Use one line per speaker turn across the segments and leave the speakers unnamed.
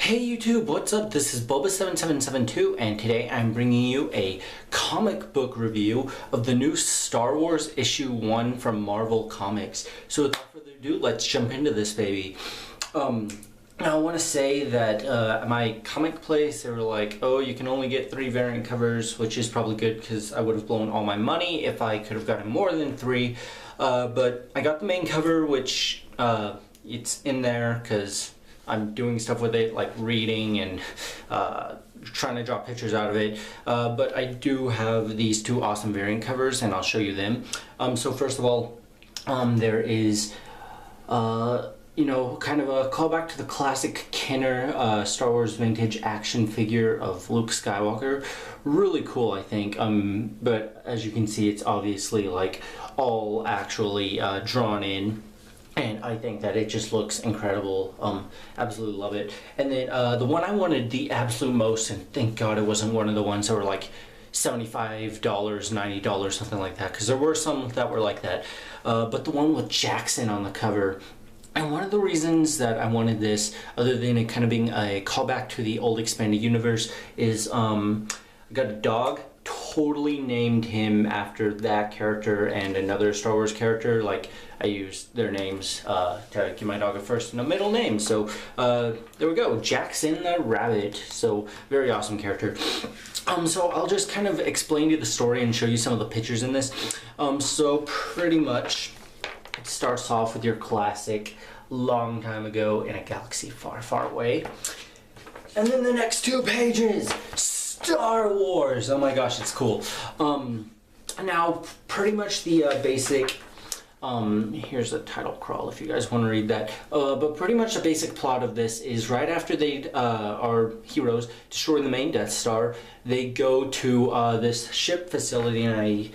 Hey YouTube, what's up? This is Boba7772 and today I'm bringing you a comic book review of the new Star Wars issue 1 from Marvel Comics. So without further ado, let's jump into this baby. Now I want to say that at my comic place they were like, oh, you can only get 3 variant covers, which is probably good because I would have blown all my money if I could have gotten more than 3. But I got the main cover, which it's in there because I'm doing stuff with it, like reading and trying to draw pictures out of it. But I do have these 2 awesome variant covers, and I'll show you them. So first of all, there is, kind of a callback to the classic Kenner Star Wars vintage action figure of Luke Skywalker. Really cool, I think. But as you can see, it's obviously like all actually drawn in. And I think that it just looks incredible. Absolutely love it. And then the one I wanted the absolute most, and thank God it wasn't one of the ones that were like $75, $90, something like that, because there were some that were like that. But the one with Jackson on the cover. And one of the reasons that I wanted this, other than it kind of being a callback to the old expanded universe, is I got a dog. Totally named him after that character and another Star Wars character. Like, I used their names to give my dog a first and a middle name. So there we go, Jackson the Rabbit. So very awesome character. So I'll just kind of explain to you the story and show you some of the pictures in this. So pretty much it starts off with your classic long time ago in a galaxy far, far away. And then the next 2 pages, Star Wars! Oh my gosh, it's cool. Now, pretty much the basic, here's the title crawl if you guys want to read that. But pretty much the basic plot of this is right after they, our heroes, destroy the main Death Star, they go to this ship facility, and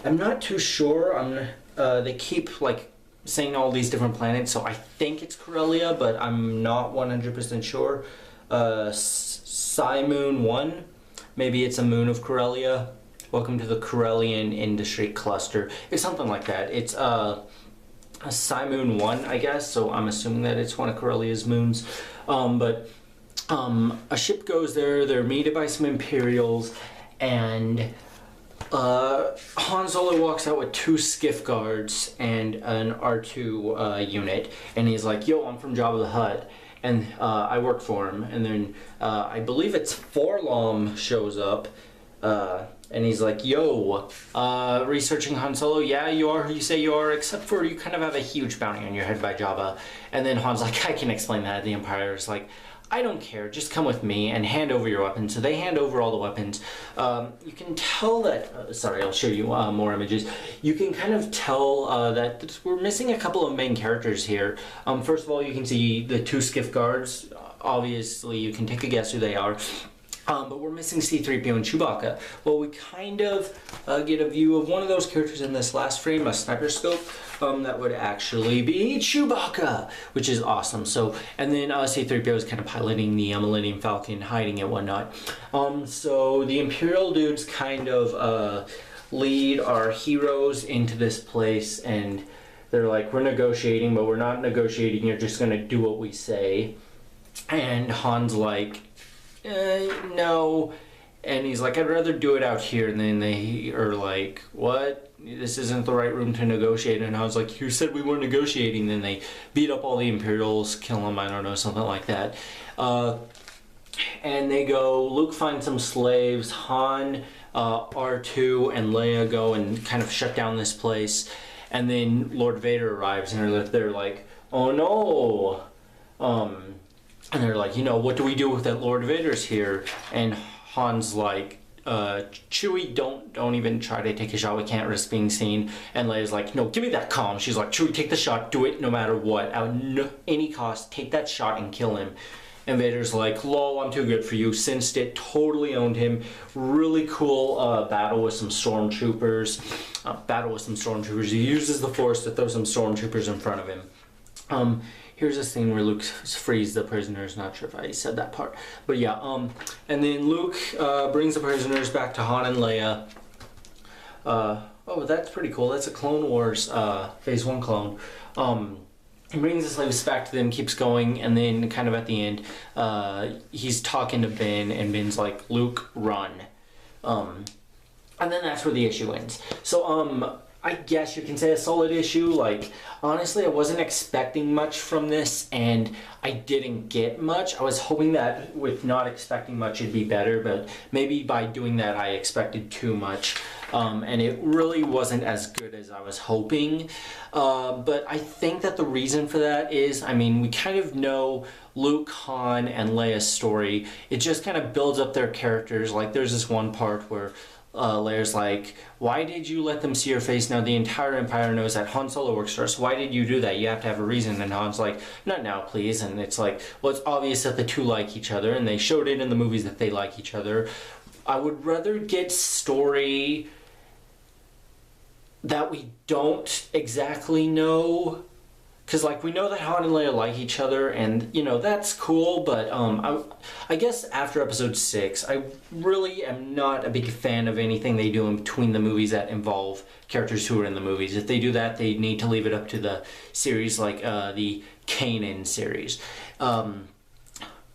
I'm not too sure. They keep, like, saying all these different planets, so I think it's Corellia, but I'm not 100% sure. Cymoon 1. Maybe it's a moon of Corellia. Welcome to the Corellian Industry Cluster. It's something like that. It's a Cymoon 1, I guess, so I'm assuming that it's one of Corellia's moons. But a ship goes there, they're meted by some Imperials, and Han Solo walks out with 2 skiff guards and an R2 unit, and he's like, yo, I'm from Jabba the Hutt. And I work for him, and then I believe it's 4-LOM shows up, and he's like, yo, researching Han Solo? Yeah, you are who you say you are, except for you kind of have a huge bounty on your head by Jabba. And then Han's like, I can explain that. The Empire is like, I don't care, just come with me and hand over your weapons. So they hand over all the weapons. You can tell that, sorry, I'll show you more images. You can kind of tell that we're missing a couple of main characters here. First of all, you can see the 2 skiff guards. Obviously, you can take a guess who they are. But we're missing C-3PO and Chewbacca. Well, we kind of get a view of one of those characters in this last frame, a sniper scope. That would actually be Chewbacca, which is awesome. So, and then C-3PO is kind of piloting the Millennium Falcon, hiding it, whatnot. So the Imperial dudes kind of lead our heroes into this place, and they're like, we're negotiating, but we're not negotiating. You're just gonna do what we say. And Han's like, no, and he's like, I'd rather do it out here. And then they are like, what? This isn't the right room to negotiate. And I was like, you said we weren't negotiating. Then they beat up all the Imperials, kill them, I don't know, something like that. And they go, Luke finds some slaves, Han, R2, and Leia go and kind of shut down this place. And then Lord Vader arrives, and they're like, oh no. And they're like, what do we do with that Lord Vader's here? And Han's like, Chewie, don't even try to take a shot. We can't risk being seen. And Leia's like, no, give me that comm. She's like, Chewie, take the shot. Do it no matter what. At any cost, take that shot and kill him. And Vader's like, lol, I'm too good for you. Sensed it, totally owned him. Really cool battle with some stormtroopers. He uses the Force to throw some stormtroopers in front of him. Here's a scene where Luke frees the prisoners. Not sure if I said that part, but yeah. And then Luke brings the prisoners back to Han and Leia. Oh, that's pretty cool. That's a Clone Wars Phase 1 clone. he brings the slaves back to them, keeps going, and then kind of at the end, he's talking to Ben, and Ben's like, Luke, run. And then that's where the issue ends. So, I guess you can say a solid issue. Like, honestly, I wasn't expecting much from this, and I didn't get much. I was hoping that with not expecting much, it'd be better, but maybe by doing that, I expected too much. And it really wasn't as good as I was hoping. But I think that the reason for that is, I mean, we kind of know Luke, Han, and Leia's story. It just kind of builds up their characters. Like, there's this one part where Leia's like, why did you let them see your face? Now the entire Empire knows that Han Solo works for us. Why did you do that? You have to have a reason. And Han's like, not now, please. And it's like, well, it's obvious that the two like each other, and they showed it in the movies that they like each other. I would rather get story that we don't exactly know. Because, like, we know that Han and Leia like each other, and, you know, that's cool, but, I guess after episode 6, I really am not a big fan of anything they do in between the movies that involve characters who are in the movies. If they do that, they need to leave it up to the series, like, the Kanan series.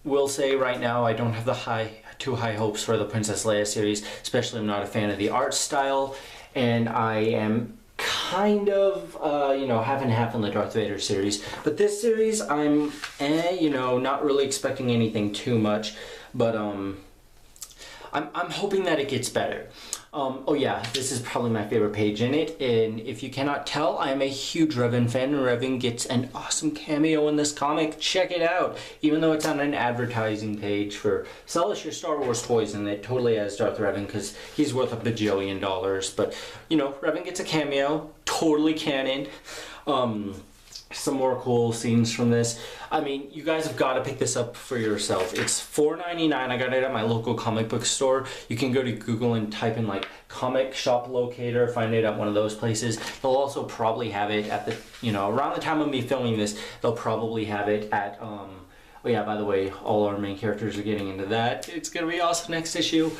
Will say right now, I don't have too high hopes for the Princess Leia series, especially I'm not a fan of the art style, and I am kind of, half and half on the Darth Vader series. But this series, I'm, not really expecting anything too much. But, I'm hoping that it gets better. Oh yeah, this is probably my favorite page in it. And if you cannot tell, I am a huge Revan fan. Revan gets an awesome cameo in this comic. Check it out. Even though it's on an advertising page for sell us your Star Wars toys, and it totally has Darth Revan because he's worth $1 bajillion. But, Revan gets a cameo. Totally canon. Some more cool scenes from this. I mean, you guys have got to pick this up for yourself. It's $4.99. I got it at my local comic book store. You can go to Google and type in like comic shop locator, find it at one of those places. They'll also probably have it at the, around the time of me filming this, they'll probably have it at, oh yeah, by the way, all our main characters are getting into that. It's gonna be awesome next issue.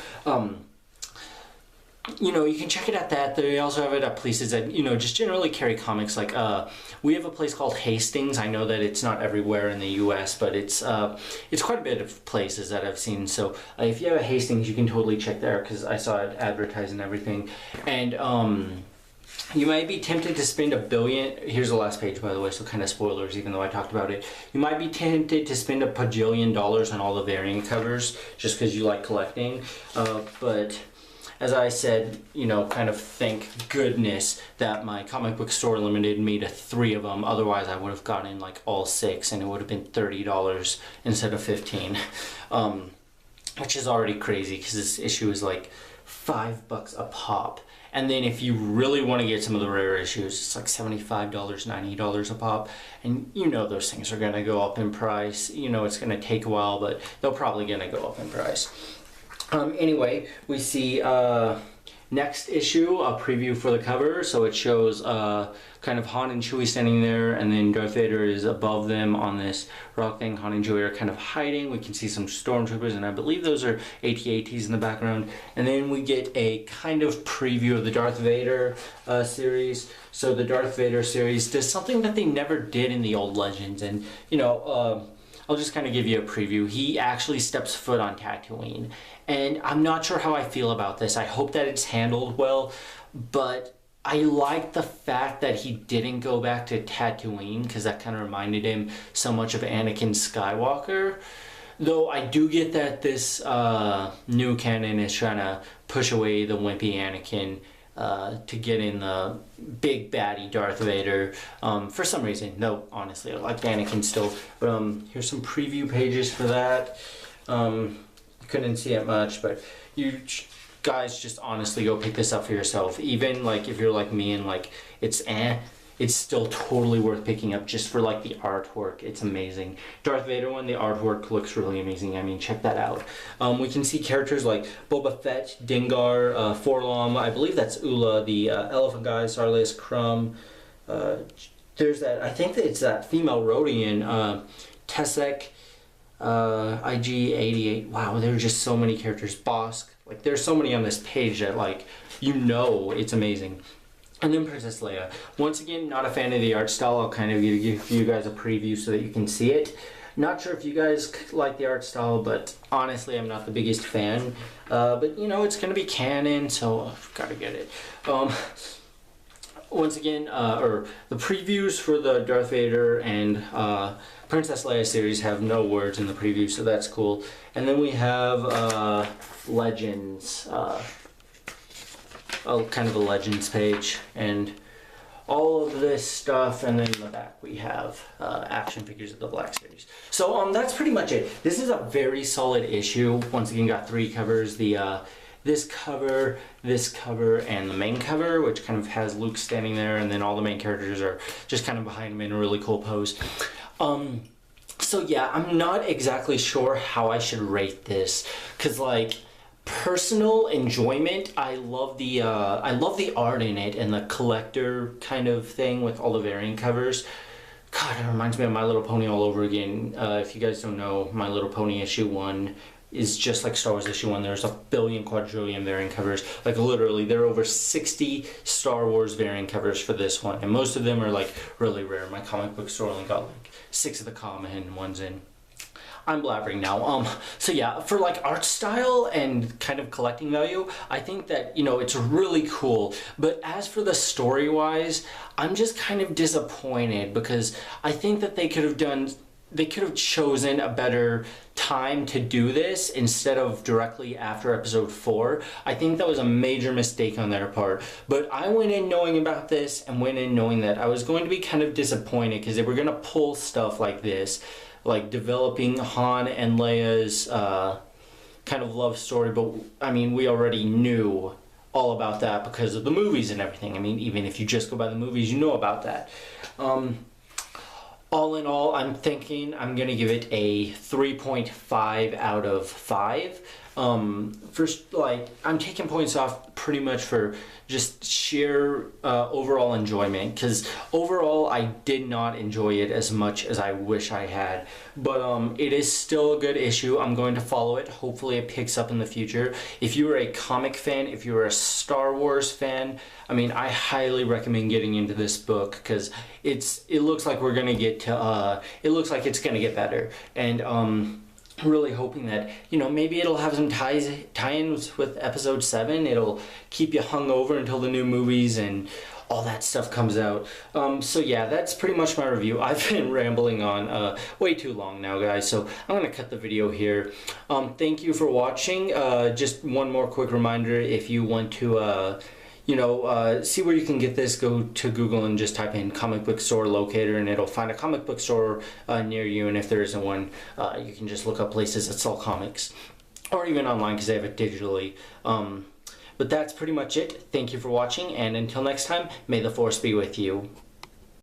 You can check it at that. They also have it at places that, just generally carry comics. Like, we have a place called Hastings. I know that it's not everywhere in the U.S., but it's quite a bit of places that I've seen. So if you have a Hastings, you can totally check there because I saw it advertised and everything. And you might be tempted to spend $1 billion. Here's the last page, by the way, so kind of spoilers, even though I talked about it. You might be tempted to spend $1 bajillion on all the variant covers just because you like collecting. But as I said, kind of thank goodness that my comic book store limited me to 3 of them. Otherwise, I would have gotten like all 6, and it would have been $30 instead of $15, which is already crazy because this issue is like $5 a pop. And then if you really want to get some of the rare issues, it's like $75, $90 a pop. And those things are going to go up in price. It's going to take a while, but they're probably going to go up in price. Anyway, we see next issue, a preview for the cover. So it shows kind of Han and Chewie standing there, and then Darth Vader is above them on this rock thing. Han and Chewie are kind of hiding. We can see some stormtroopers, and I believe those are AT-ATs in the background. And then we get a kind of preview of the Darth Vader series. So the Darth Vader series does something that they never did in the old Legends, and I'll just kind of give you a preview. He actually steps foot on Tatooine, and I'm not sure how I feel about this. I hope that it's handled well, but I like the fact that he didn't go back to Tatooine because that kind of reminded him so much of Anakin Skywalker. Though I do get that this new canon is trying to push away the wimpy Anakin to get in the big baddie Darth Vader for some reason. No, honestly, I like Anakin still. But here's some preview pages for that. Couldn't see it much, but you guys just honestly go pick this up for yourself. Even like if you're like me and like it's still totally worth picking up just for like the artwork. It's amazing. Darth Vader one, the artwork looks really amazing. I mean, check that out. We can see characters like Boba Fett, Dengar, 4-LOM, I believe that's Ula, the elephant guy, Sarlace Crumb. There's that, I think that it's that female Rodian, Tessek, IG-88. Wow, there are just so many characters. Bossk. Like, there's so many on this page that, like, it's amazing. And then Princess Leia. Once again, not a fan of the art style. I'll kind of give you guys a preview so that you can see it. Not sure if you guys like the art style, but honestly, I'm not the biggest fan. But you know, it's gonna be canon, so I've gotta get it. Once again, or the previews for the Darth Vader and Princess Leia series have no words in the preview, so that's cool. And then we have Legends. Kind of a Legends page, and all of this stuff, and then in the back we have action figures of the Black Series. So that's pretty much it. This is a very solid issue. Once again, got 3 covers: the this cover, and the main cover, which kind of has Luke standing there, and then all the main characters are just kind of behind him in a really cool pose. So yeah, I'm not exactly sure how I should rate this, cause like, personal enjoyment, I love the art in it and the collector kind of thing with all the variant covers. God, it reminds me of My Little Pony all over again. If you guys don't know, My Little Pony issue 1 is just like Star Wars issue 1. There's a billion quadrillion variant covers. Like literally, there are over 60 Star Wars variant covers for this one, and most of them are like really rare. My comic book store only got like 6 of the common ones in. I'm blabbering now. So yeah, for like art style and kind of collecting value, I think that, you know, it's really cool. But as for the story wise, I'm just kind of disappointed, because I think that they could have chosen a better time to do this instead of directly after episode 4. I think that was a major mistake on their part. But I went in knowing about this, and went in knowing that I was going to be kind of disappointed, because they were going to pull stuff like this, like developing Han and Leia's kind of love story. But I mean, we already knew all about that because of the movies and everything. I mean, even if you just go by the movies, you know about that. All in all, I'm thinking I'm gonna give it a 3.5 out of 5. First, like, I'm taking points off pretty much for just sheer overall enjoyment, because overall I did not enjoy it as much as I wish I had. But it is still a good issue. I'm going to follow it. Hopefully it picks up in the future. If you are a comic fan, if you are a Star Wars fan, I mean, I highly recommend getting into this book, because it looks like we're gonna get to it looks like it's gonna get better. And really hoping that, you know, maybe it'll have some tie-ins with episode 7. It'll keep you hungover until the new movies and all that stuff comes out. So yeah, that's pretty much my review. I've been rambling on way too long now, guys, so I'm gonna cut the video here. Thank you for watching. Just one more quick reminder: if you want to you know, see where you can get this, go to Google and just type in comic book store locator, and it'll find a comic book store near you. And if there isn't one, you can just look up places that sell comics, or even online, because they have it digitally. But that's pretty much it. Thank you for watching, and until next time, may the Force be with you.